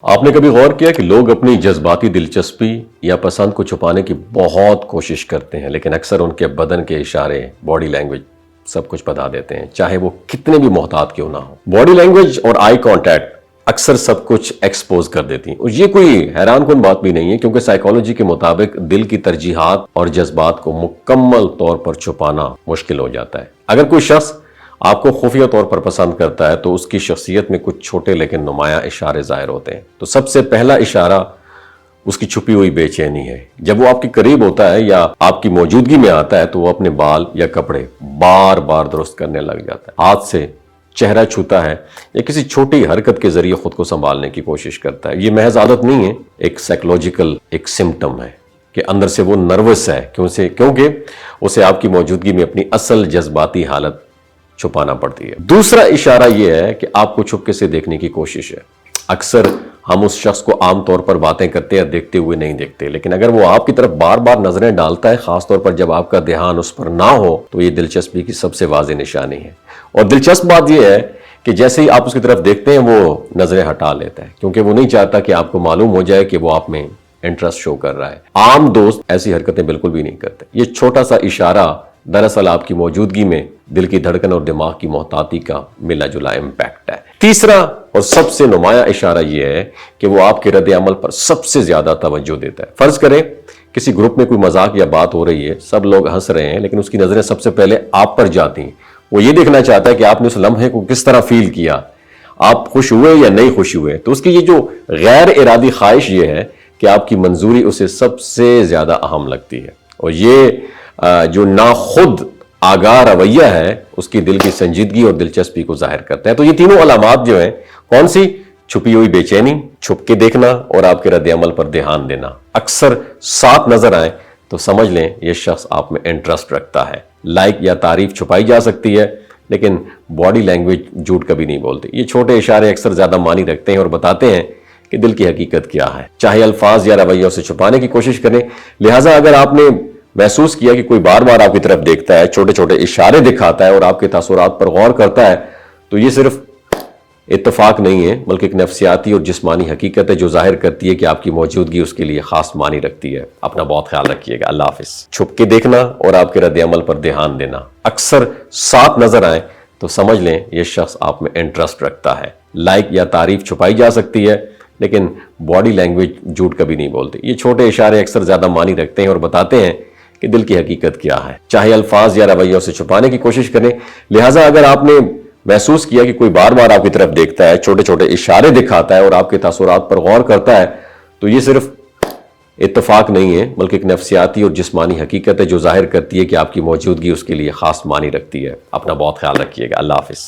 آپ نے کبھی غور کیا کہ لوگ اپنی جذباتی دلچسپی یا پسند کو چھپانے کی بہت کوشش کرتے ہیں، لیکن اکثر ان کے بدن کے اشارے، باڈی لینگویج سب کچھ بتا دیتے ہیں، چاہے وہ کتنے بھی محتاط کیوں نہ ہو۔ باڈی لینگویج اور آئی کانٹیکٹ اکثر سب کچھ ایکسپوز کر دیتی ہیں، اور یہ کوئی حیران کن بات بھی نہیں ہے، کیونکہ سائیکالوجی کے مطابق دل کی ترجیحات اور جذبات کو مکمل طور پر چھپانا مشکل ہو جاتا ہے۔ اگر کوئی شخص آپ کو خفیہ طور پر پسند کرتا ہے تو اس کی شخصیت میں کچھ چھوٹے لیکن نمایاں اشارے ظاہر ہوتے ہیں۔ تو سب سے پہلا اشارہ اس کی چھپی ہوئی بے چینی ہے۔ جب وہ آپ کے قریب ہوتا ہے یا آپ کی موجودگی میں آتا ہے تو وہ اپنے بال یا کپڑے بار بار درست کرنے لگ جاتا ہے، ہاتھ سے چہرہ چھوتا ہے یا کسی چھوٹی حرکت کے ذریعے خود کو سنبھالنے کی کوشش کرتا ہے۔ یہ محض عادت نہیں ہے، ایک سائیکولوجیکل ایک سمٹم ہے کہ اندر سے وہ نروس ہے، کیونکہ اسے آپ کی موجودگی میں اپنی اصل جذباتی حالت چھپانا پڑتی ہے۔ دوسرا اشارہ یہ ہے کہ آپ کو چھپکے سے دیکھنے کی کوشش ہے۔ اکثر ہم اس شخص کو عام طور پر باتیں کرتے یا دیکھتے ہوئے نہیں دیکھتے، لیکن اگر وہ آپ کی طرف بار بار نظریں ڈالتا ہے، خاص طور پر جب آپ کا دھیان اس پر نہ ہو، تو یہ دلچسپی کی سب سے واضح نشانی ہے۔ اور دلچسپ بات یہ ہے کہ جیسے ہی آپ اس کی طرف دیکھتے ہیں وہ نظریں ہٹا لیتا ہے، کیونکہ وہ نہیں چاہتا کہ آپ کو معلوم ہو جائے کہ وہ آپ میں انٹرسٹ شو کر رہا ہے۔ عام دوست ایسی حرکتیں بالکل بھی نہیں کرتے۔ یہ چھوٹا سا اشارہ دراصل آپ کی موجودگی میں دل کی دھڑکن اور دماغ کی محتاطی کا ملا جلا امپیکٹ ہے۔ تیسرا اور سب سے نمایاں اشارہ یہ ہے کہ وہ آپ کے رد عمل پر سب سے زیادہ توجہ دیتا ہے۔ فرض کریں کسی گروپ میں کوئی مذاق یا بات ہو رہی ہے، سب لوگ ہنس رہے ہیں، لیکن اس کی نظریں سب سے پہلے آپ پر جاتی ہیں۔ وہ یہ دیکھنا چاہتا ہے کہ آپ نے اس لمحے کو کس طرح فیل کیا، آپ خوش ہوئے یا نہیں خوش ہوئے۔ تو اس کی یہ جو غیر ارادی خواہش یہ ہے کہ آپ کی منظوری اسے سب سے زیادہ اہم لگتی ہے، اور یہ جو ناخود آگاہ رویہ ہے اس کی دل کی سنجیدگی اور دلچسپی کو ظاہر کرتا ہے۔ تو یہ تینوں علامات جو ہیں، کون سی؟ چھپی ہوئی بے چینی، چھپ کے دیکھنا اور آپ کے رد عمل پر دھیان دینا، اکثر ساتھ نظر آئیں تو سمجھ لیں یہ شخص آپ میں انٹرسٹ رکھتا ہے۔ لائک یا تعریف چھپائی جا سکتی ہے، لیکن باڈی لینگویج جھوٹ کبھی نہیں بولتی۔ یہ چھوٹے اشارے اکثر زیادہ معنی رکھتے ہیں اور بتاتے ہیں کہ دل کی حقیقت کیا ہے، چاہے الفاظ یا رویوں سے چھپانے کی کوشش کریں۔ لہٰذا اگر آپ نے محسوس کیا کہ کوئی بار بار آپ کی طرف دیکھتا ہے، چھوٹے چھوٹے اشارے دکھاتا ہے اور آپ کے تاثرات پر غور کرتا ہے، تو یہ صرف اتفاق نہیں ہے، بلکہ ایک نفسیاتی اور جسمانی حقیقت ہے جو ظاہر کرتی ہے کہ آپ کی موجودگی اس کے لیے خاص معنی رکھتی ہے۔ اپنا بہت خیال رکھیے گا۔ اللہ حافظ۔ چھپ کے دیکھنا اور آپ کے رد عمل پر دھیان دینا، اکثر ساتھ نظر آئیں تو سمجھ لیں یہ شخص آپ میں انٹرسٹ رکھتا ہے۔ لائک یا تعریف چھپائی جا سکتی ہے، لیکن باڈی لینگویج جھوٹ کبھی نہیں بولتی۔ یہ چھوٹے اشارے اکثر زیادہ معنی رکھتے ہیں اور بتاتے ہیں کہ دل کی حقیقت کیا ہے، چاہے الفاظ یا رویوں سے چھپانے کی کوشش کریں۔ لہٰذا اگر آپ نے محسوس کیا کہ کوئی بار بار آپ کی طرف دیکھتا ہے، چھوٹے چھوٹے اشارے دکھاتا ہے اور آپ کے تاثرات پر غور کرتا ہے، تو یہ صرف اتفاق نہیں ہے، بلکہ ایک نفسیاتی اور جسمانی حقیقت ہے جو ظاہر کرتی ہے کہ آپ کی موجودگی اس کے لیے خاص معنی رکھتی ہے۔ اپنا بہت خیال رکھیے گا۔ اللہ حافظ۔